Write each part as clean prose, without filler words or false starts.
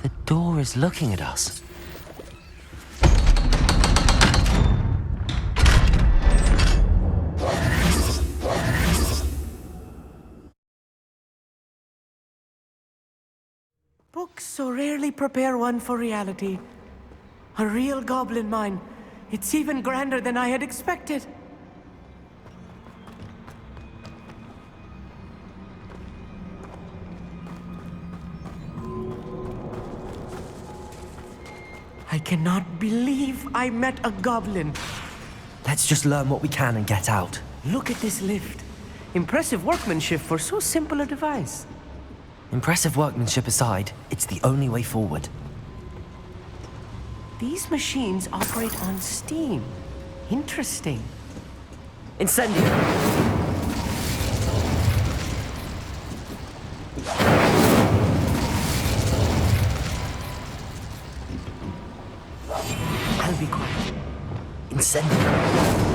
The door is looking at us. Books so rarely prepare one for reality. A real goblin mine. It's even grander than I had expected. I cannot believe I met a goblin. Let's just learn what we can and get out. Look at this lift. Impressive workmanship for so simple a device. Impressive workmanship aside, it's the only way forward. These machines operate on steam. Interesting. Incendio! I'll be quiet. Incendio!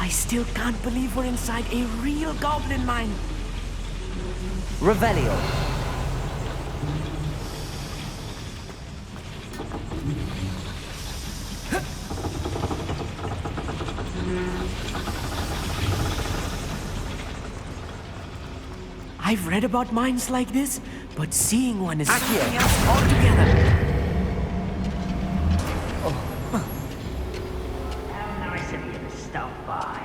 I still can't believe we're inside a real goblin mine. Revelio! I've read about mines like this, but seeing one is Accio. something else altogether. How nice of you to stop by.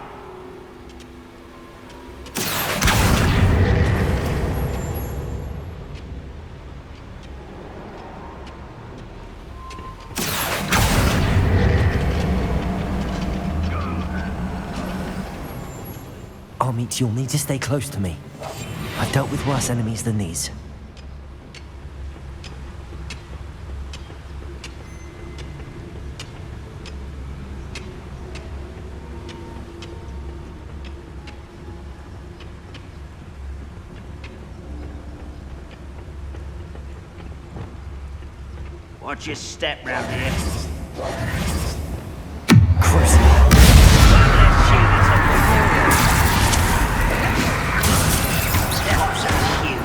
Amit, you'll need to stay close to me. I've dealt with worse enemies than these. Watch your step round here. Crucible! Let's shoot at some Step so cute.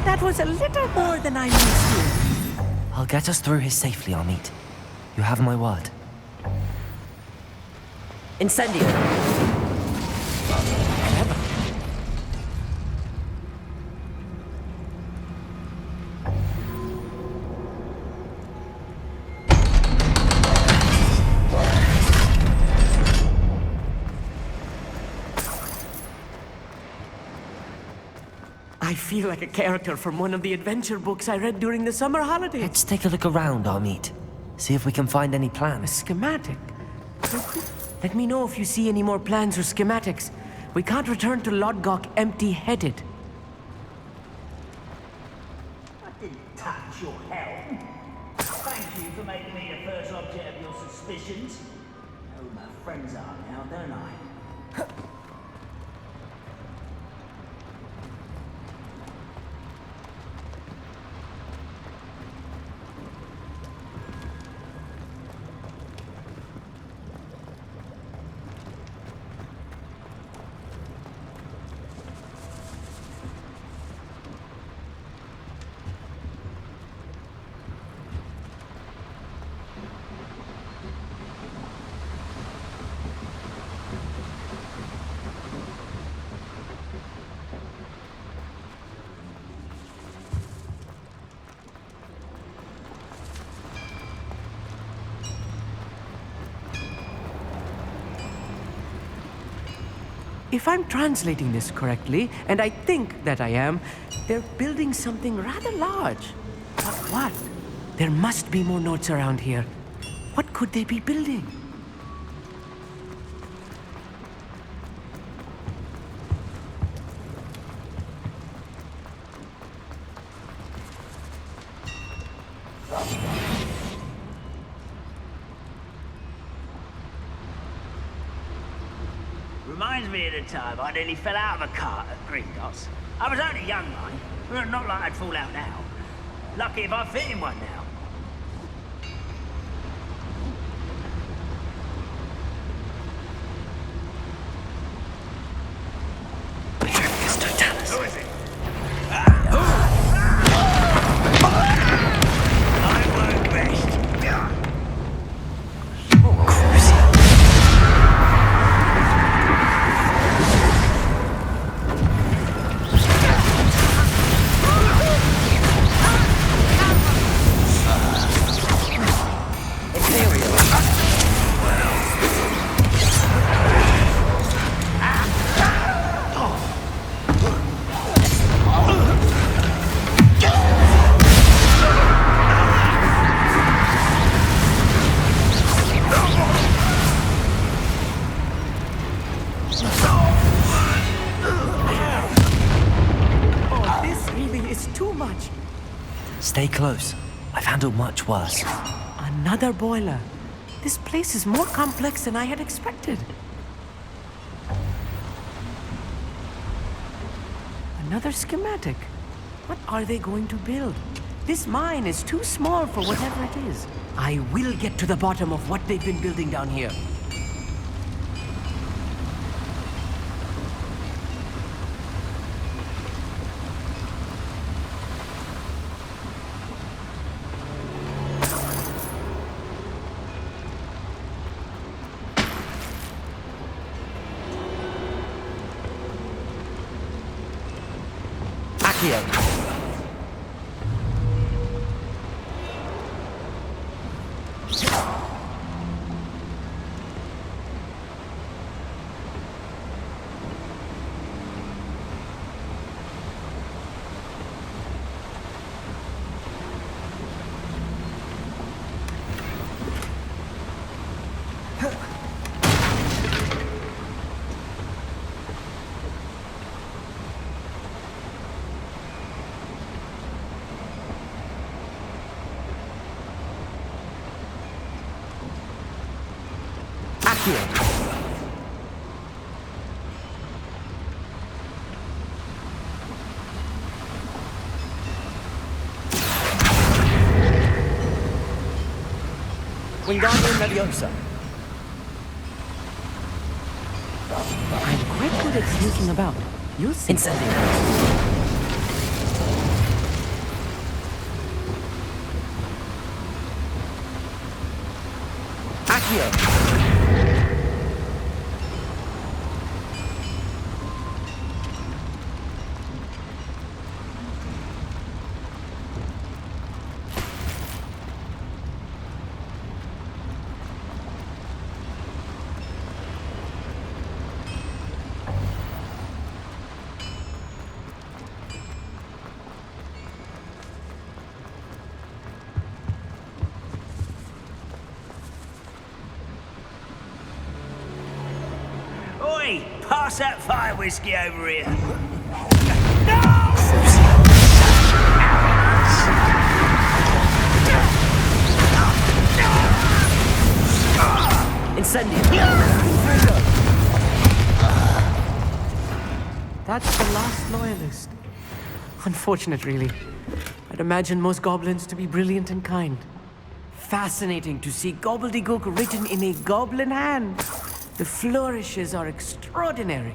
That was a little more than I'm used to. I'll get us through here safely, Amit. You have my word. Incendio! I feel like a character from one of the adventure books I read during the summer holidays. Let's take a look around, Amit. See if we can find any A plans. schematic. Let me know if you see any more plans or schematics. We can't return to Lodgok empty-headed. I didn't touch your helm. Thank you for making me the first object of your suspicions. I know who my friends are now, don't I? If I'm translating this correctly, and I think that I am, they're building something rather large. But what? There must be more notes around here. What could they be building? Reminds me of the time I nearly fell out of a cart at Gringotts. I was only young, mind. Well, not like I'd fall out now. Lucky if I fit in one now. Who is it? I won't rest. Stay close. I've handled much worse. Another boiler. This place is more complex than I had expected. Another schematic. What are they going to build? This mine is too small for whatever it is. I will get to the bottom of what they've been building down here. Here. Wingardium Leviosa. I'm quite good at sneaking about. You'll see. Incendiary. Accio. Oi! Pass that fire whiskey over here. Incendiary. That's the last loyalist. Unfortunate, really. I'd imagine most goblins to be brilliant and kind. Fascinating to see gobbledygook written in a goblin hand. The flourishes are extraordinary.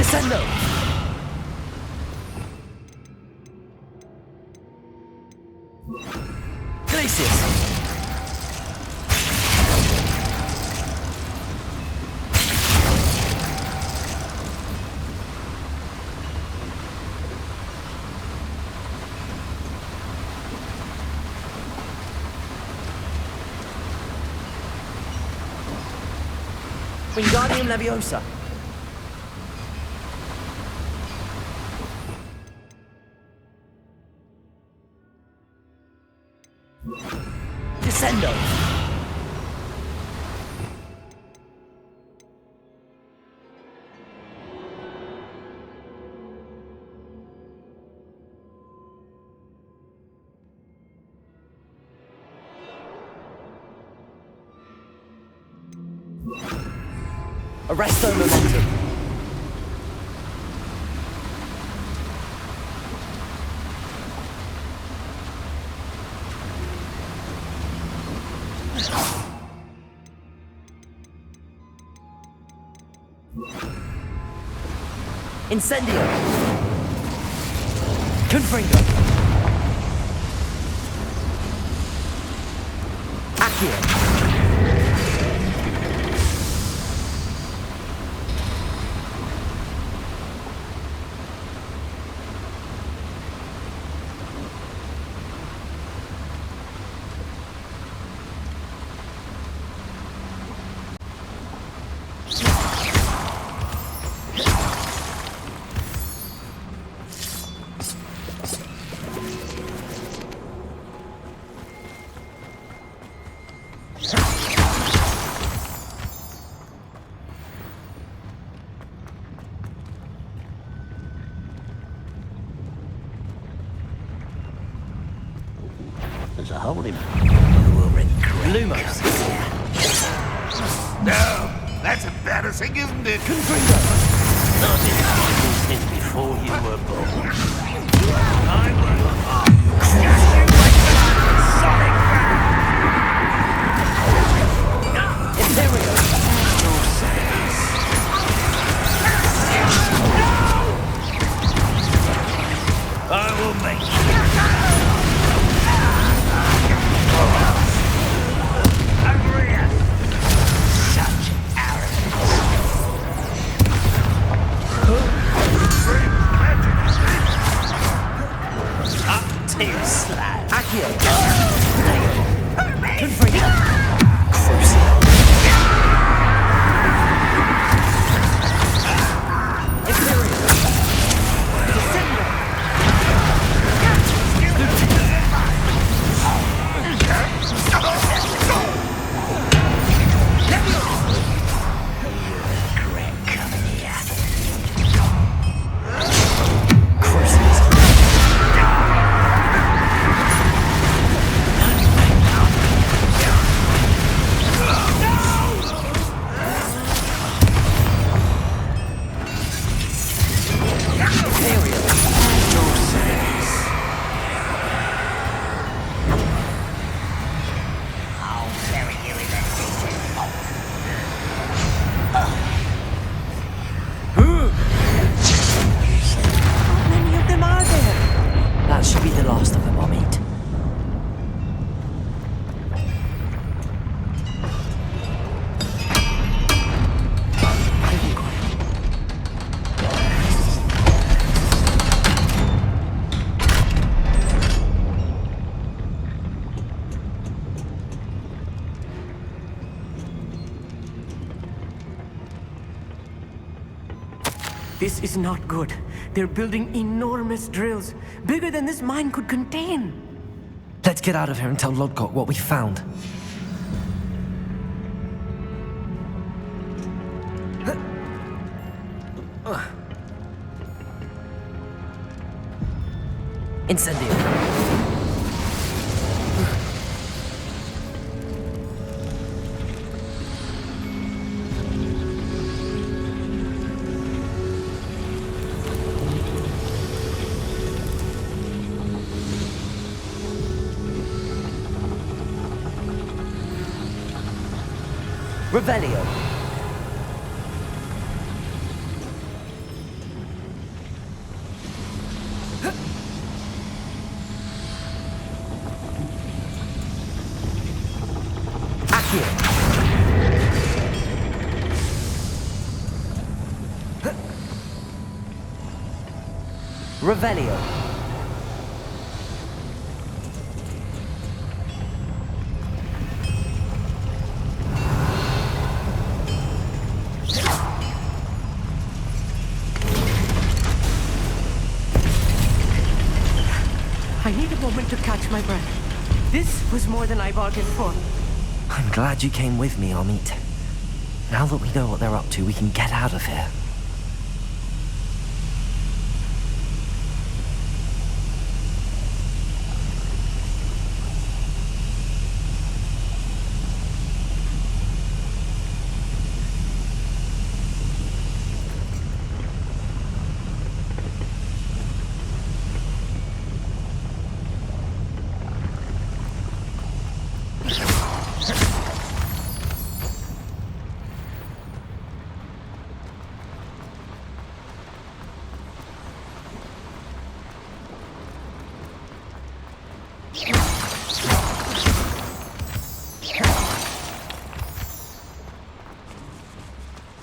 Descendo! Glacius! Wingardium Leviosa! Descendo! Arresto Momentum! Incendio! Confringo! Accio! There's a hole in me. You will regret Lumos! No, that's embarrassing, isn't it? Confringo! Not if people since before you were born. I will crush you like the sonic Imperial! I will make you. Such arrogance. Up to slab. Accio! Confringo! Crucio! Imperial! Descendo! Regret coming here. Crucius! Imperial! I'll bury you in the deepest hole. How many of them are there? That should be the last of them I'll meet. This is not good. They're building enormous drills, bigger than this mine could contain. Let's get out of here and tell Lodgok what we found. Incendio! Revelio! Revelio. I need a moment to catch my breath. This was more than I bargained for. I'm glad you came with me, Amit. Now that we know what they're up to, we can get out of here.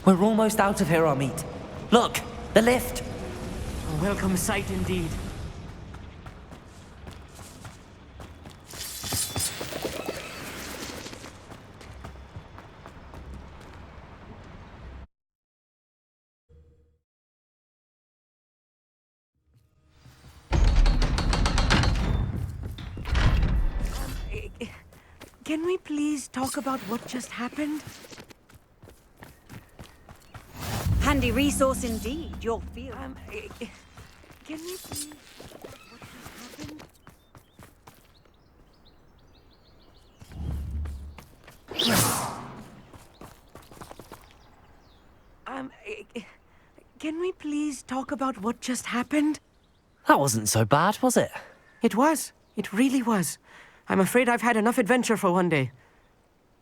We're almost out of here, Amit. Look, the lift. A welcome sight indeed. Can we please talk about what just happened? Handy resource indeed, your field. Can we please talk about what just happened? Can we please talk about what just happened? That wasn't so bad, was it? It was. It really was. I'm afraid I've had enough adventure for one day.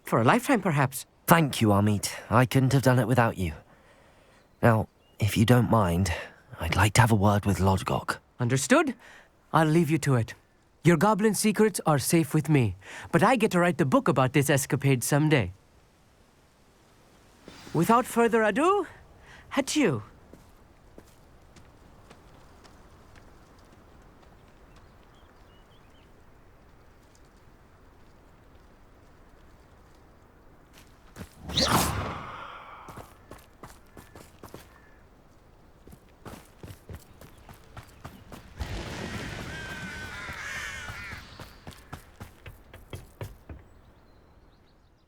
For a lifetime, perhaps. Thank you, Amit. I couldn't have done it without you. Now, if you don't mind, I'd like to have a word with Lodgok. Understood? I'll leave you to it. Your goblin secrets are safe with me, but I get to write the book about this escapade someday. Without further ado, adieu.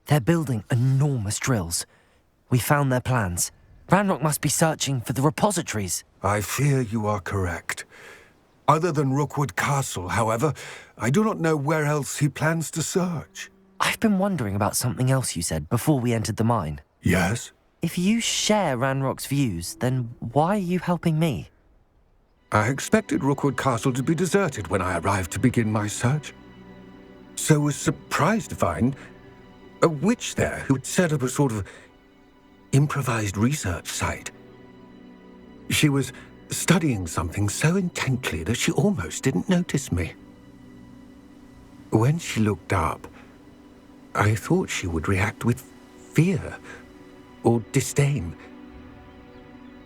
They're building enormous drills. We found their plans. Ranrock must be searching for the repositories. I fear you are correct. Other than Rookwood Castle, however, I do not know where else he plans to search. I've been wondering about something else you said before we entered the mine. Yes? If you share Ranrock's views, then why are you helping me? I expected Rookwood Castle to be deserted when I arrived to begin my search. So was surprised to find a witch there who had set up a sort of improvised research site. She was studying something so intently that she almost didn't notice me. When she looked up, I thought she would react with fear or disdain.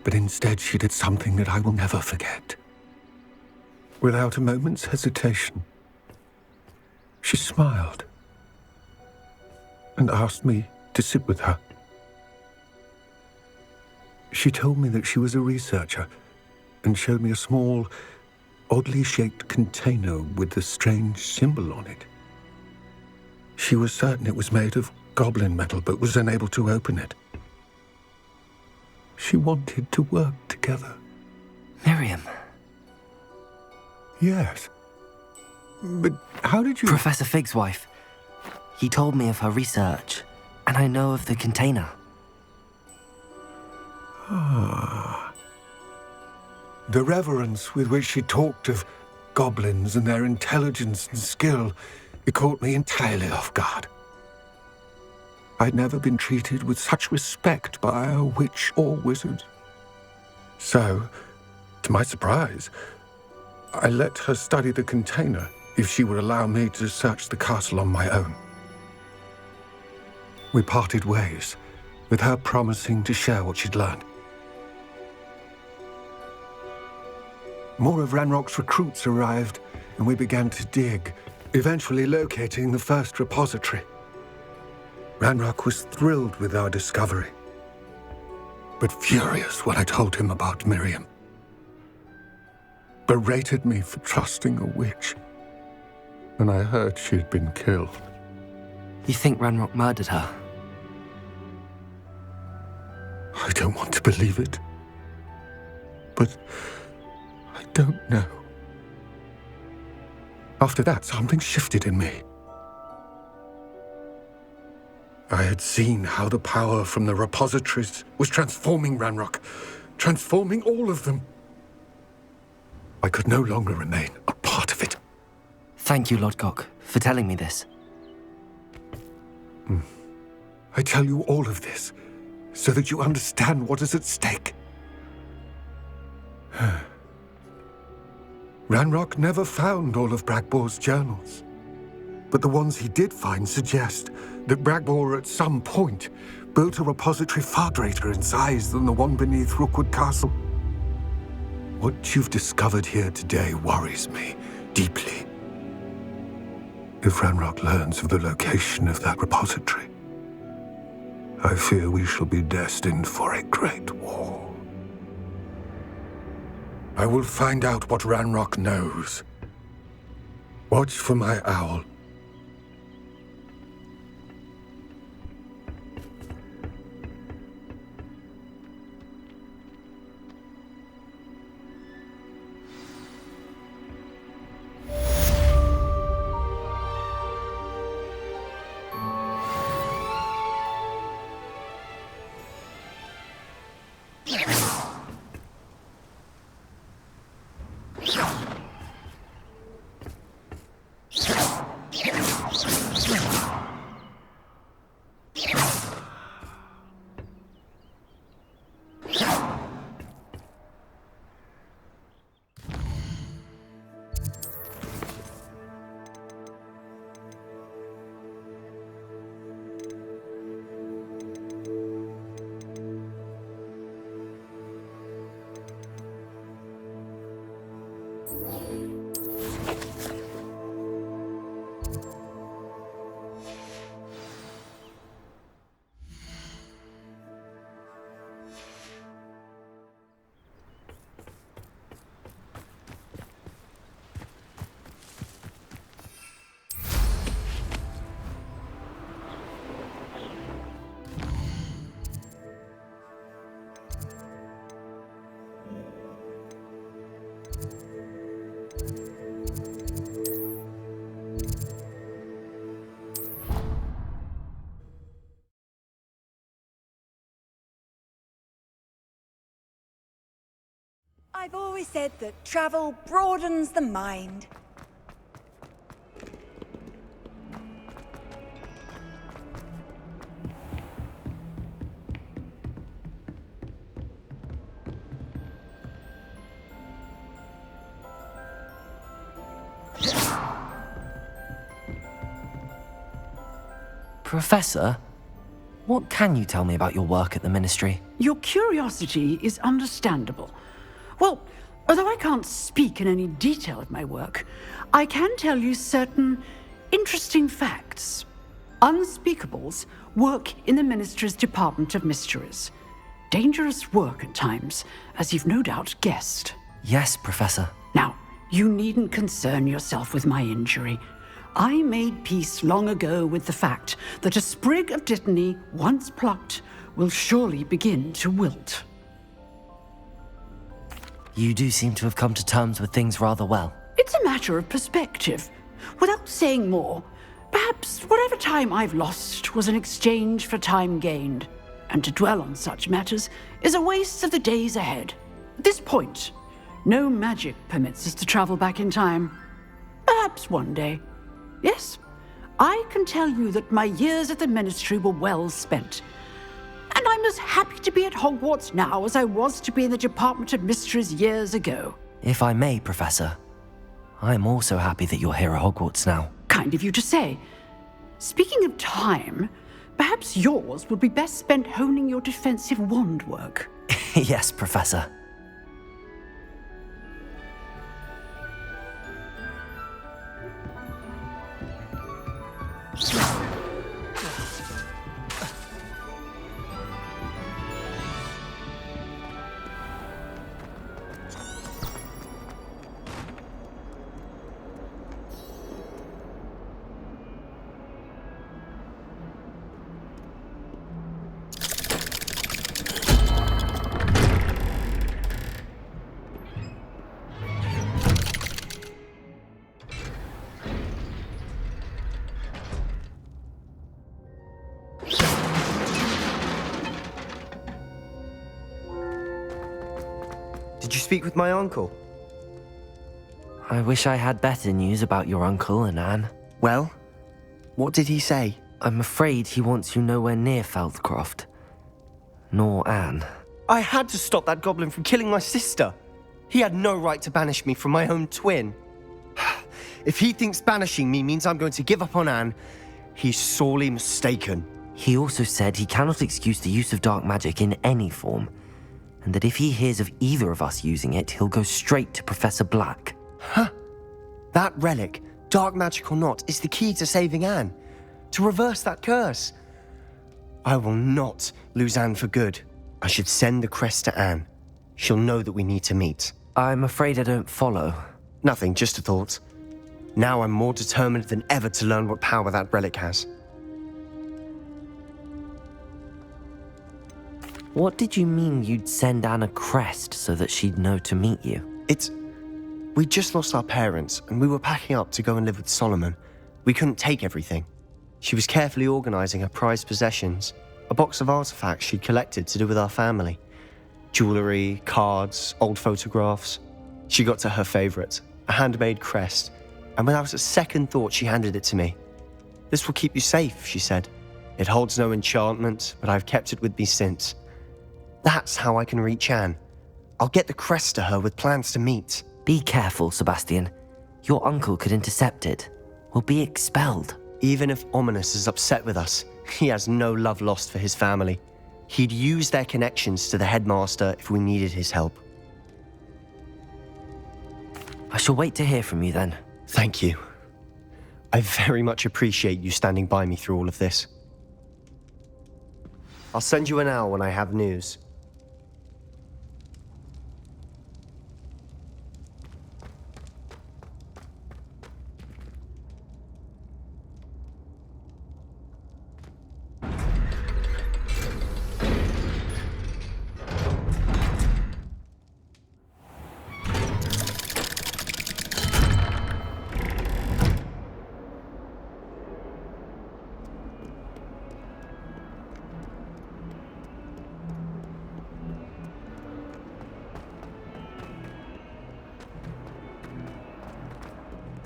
But instead she did something that I will never forget. Without a moment's hesitation, she smiled and asked me to sit with her. She told me that she was a researcher and showed me a small, oddly shaped container with a strange symbol on it. She was certain it was made of goblin metal, but was unable to open it. She wanted to work together. Miriam. Yes. But how did you... Professor Fig's wife. He told me of her research, and I know of the container. Ah. The reverence with which she talked of goblins and their intelligence and skill, it caught me entirely off guard. I'd never been treated with such respect by a witch or wizard. So, to my surprise, I let her study the container if she would allow me to search the castle on my own. We parted ways, with her promising to share what she'd learned. More of Ranrock's recruits arrived, and we began to dig, eventually locating the first repository. Ranrock was thrilled with our discovery, but furious when I told him about Miriam. Berated me for trusting a witch, and I heard she'd been killed. You think Ranrock murdered her? I don't want to believe it, but I don't know. After that, something shifted in me. I had seen how the power from the repositories was transforming Ranrock, transforming all of them. I could no longer remain a part of it. Thank you, Lodgok, for telling me this. I tell you all of this so that you understand what is at stake. Ranrock never found all of Bragbor's journals, but the ones he did find suggest that Bragbor at some point built a repository far greater in size than the one beneath Rookwood Castle. What you've discovered here today worries me deeply. If Ranrock learns of the location of that repository, I fear we shall be destined for a great war. I will find out what Ranrock knows. Watch for my owl. I've always said that travel broadens the mind. Professor, what can you tell me about your work at the Ministry? Your curiosity is understandable. Well, although I can't speak in any detail of my work, I can tell you certain interesting facts. Unspeakables work in the Ministry's Department of Mysteries. Dangerous work at times, as you've no doubt guessed. Yes, Professor. Now, you needn't concern yourself with my injury. I made peace long ago with the fact that a sprig of dittany, once plucked, will surely begin to wilt. You do seem to have come to terms with things rather well. It's a matter of perspective. Without saying more, perhaps whatever time I've lost was an exchange for time gained. And to dwell on such matters is a waste of the days ahead. At this point, no magic permits us to travel back in time. Perhaps one day. Yes, I can tell you that my years at the Ministry were well spent. And I'm as happy to be at Hogwarts now as I was to be in the Department of Mysteries years ago. If I may, Professor, I'm also happy that you're here at Hogwarts now. Kind of you to say. Speaking of time, Perhaps yours would be best spent honing your defensive wand work. Yes, Professor. Did you speak with my uncle? I wish I had better news about your uncle and Anne. Well, what did he say? I'm afraid he wants you nowhere near Feldcroft. Nor Anne. I had to stop that goblin from killing my sister. He had no right to banish me from my own twin. If he thinks banishing me means I'm going to give up on Anne, he's sorely mistaken. He also said he cannot excuse the use of dark magic in any form, and that if he hears of either of us using it, he'll go straight to Professor Black. Huh? That relic, dark magic or not, is the key to saving Anne. To reverse that curse. I will not lose Anne for good. I should send the crest to Anne. She'll know that we need to meet. I'm afraid I don't follow. Nothing, just a thought. Now I'm more determined than ever to learn what power that relic has. What did you mean you'd send Anne a crest so that she'd know to meet you? We just lost our parents, and we were packing up to go and live with Solomon. We couldn't take everything. She was carefully organizing her prized possessions, a box of artifacts she'd collected to do with our family. Jewelry, cards, old photographs. She got to her favorite, a handmade crest, and without a second thought she handed it to me. "This will keep you safe," she said. "It holds no enchantment, but I've kept it with me since. That's how I can reach Anne. I'll get the crest to her with plans to meet." Be careful, Sebastian. Your uncle could intercept it. We'll be expelled. Even if Ominous is upset with us, he has no love lost for his family. He'd use their connections to the headmaster if we needed his help. I shall wait to hear from you then. Thank you. I very much appreciate you standing by me through all of this. I'll send you an owl when I have news.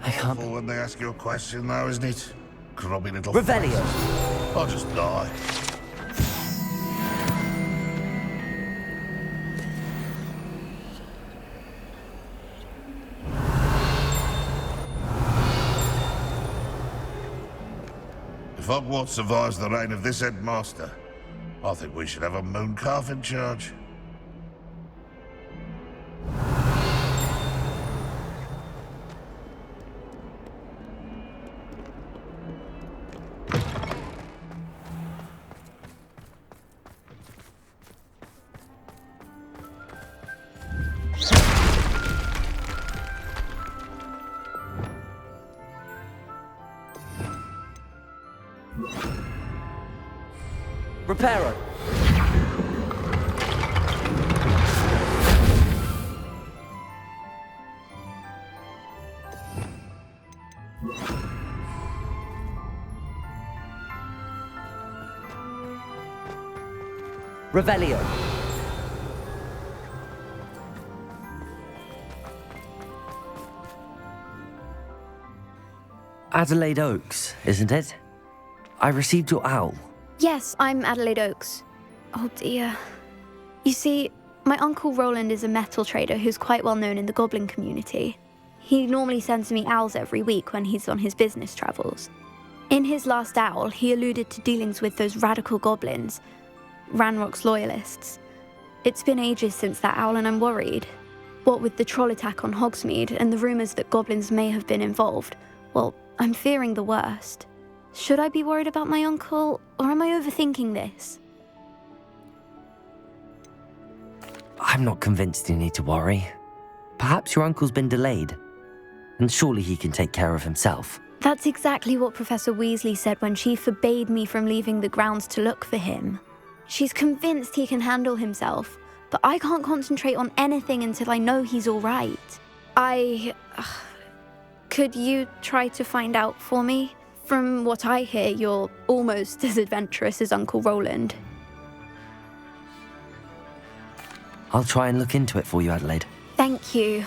I can't... Careful when they ask you a question, though, isn't it? Grubby little... Revelio! I'll just die. If Hogwarts survives the reign of this headmaster, I think we should have a mooncalf in charge. Reparo! Revelio! Adelaide Oaks, isn't it? I received your owl. Yes, I'm Adelaide Oaks. Oh dear. You see, my uncle Roland is a metal trader who's quite well known in the goblin community. He normally sends me owls every week when he's on his business travels. In his last owl, he alluded to dealings with those radical goblins, Ranrock's loyalists. It's been ages since that owl and I'm worried. What with the troll attack on Hogsmeade and the rumours that goblins may have been involved, well, I'm fearing the worst. Should I be worried about my uncle, or am I overthinking this? I'm not convinced you need to worry. Perhaps your uncle's been delayed, and surely he can take care of himself. That's exactly what Professor Weasley said when she forbade me from leaving the grounds to look for him. She's convinced he can handle himself, but I can't concentrate on anything until I know he's all right. Could you try to find out for me? From what I hear, you're almost as adventurous as Uncle Roland. I'll try and look into it for you, Adelaide. Thank you.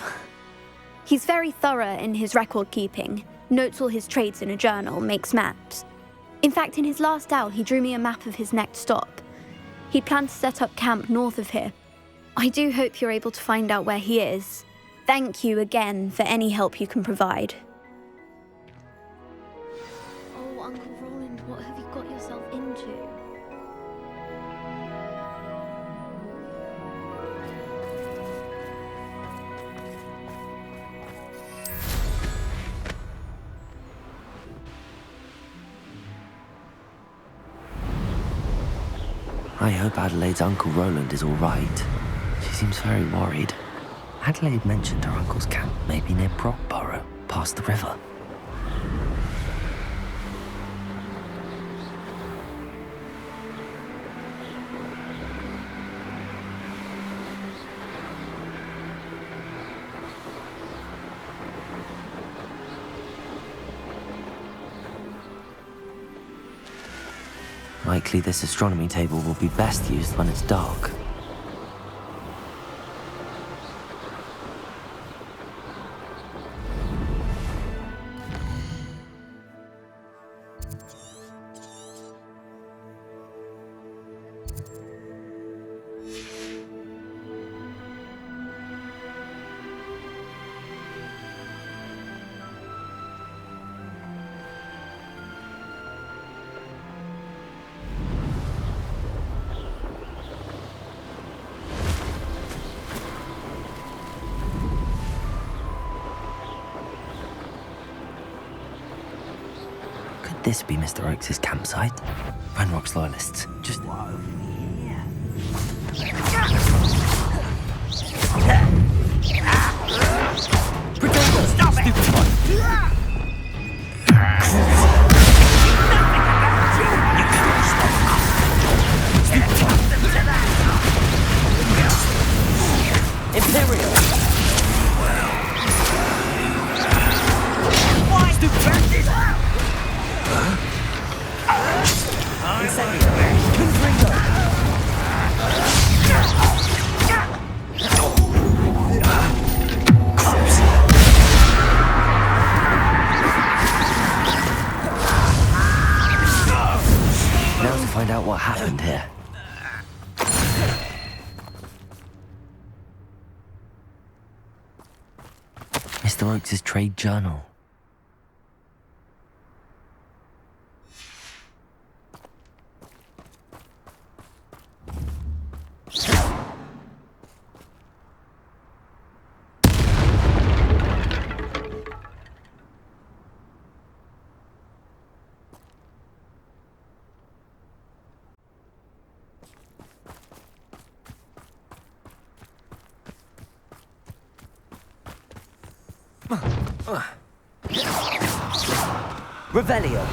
He's very thorough in his record keeping, notes all his trades in a journal, makes maps. In fact, in his last owl, he drew me a map of his next stop. He planned to set up camp north of here. I do hope you're able to find out where he is. Thank you again for any help you can provide. Oh, Uncle Roland, what have you got yourself into? I hope Adelaide's Uncle Roland is all right. She seems very worried. Adelaide mentioned her uncle's camp may be near Brockborough, past the river. Likely this astronomy table will be best used when it's dark. This be Mr. Oakes' campsite? Ranrock's loyalists. Just... Stop it! Stupid one! Imperial! Why? Stupid bandit! Now to find out what happened here. Mr. Oakes' trade journal. Revelio.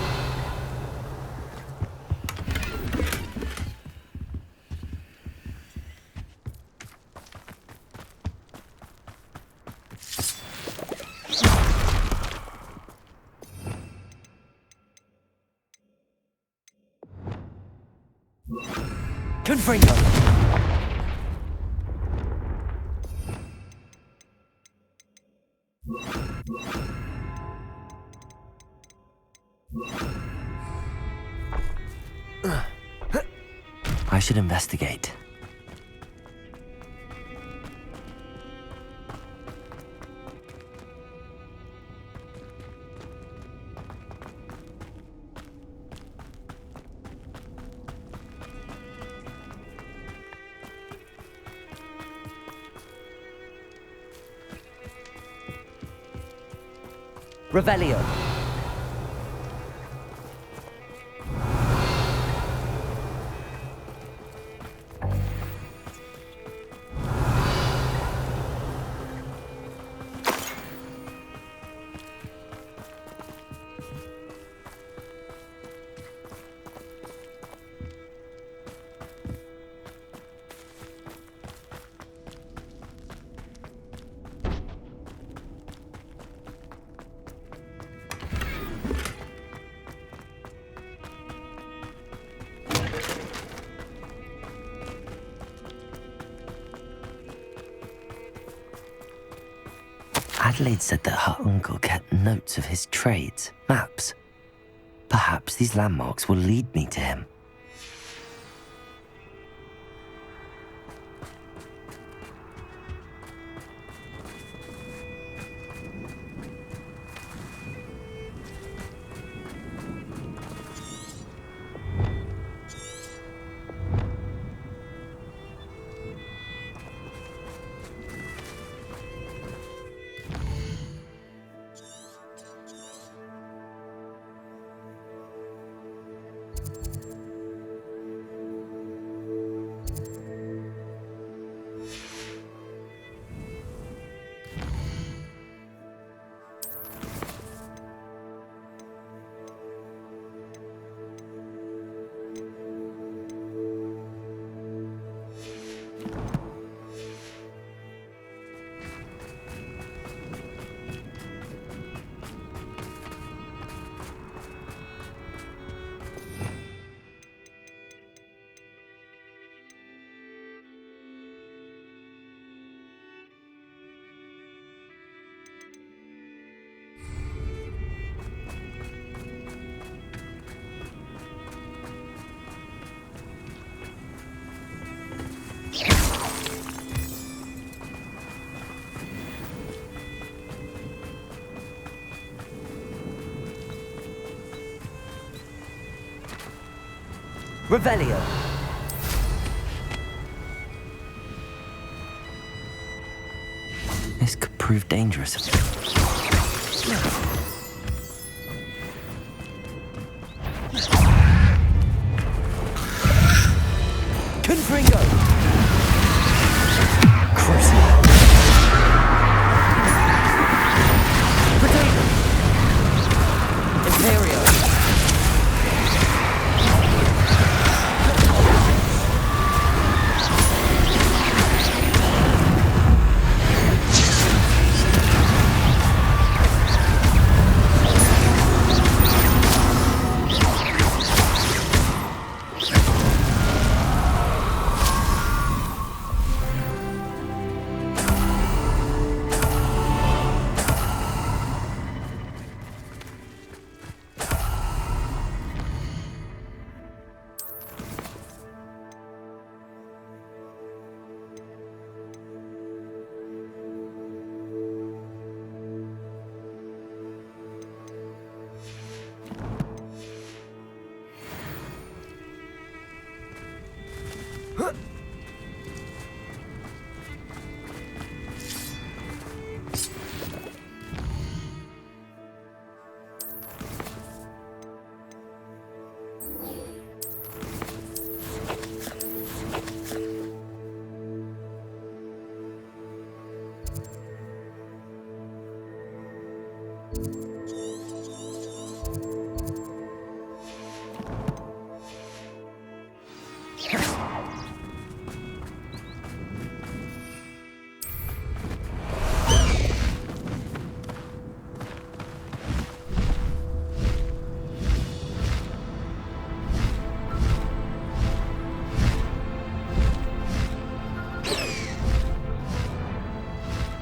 Confringo. I should investigate. Revelio. Adelaide said that her uncle kept notes of his trades, maps. Perhaps these landmarks will lead me to him. Revelio. This could prove dangerous. Confringo! Crucible! Potato! Imperio!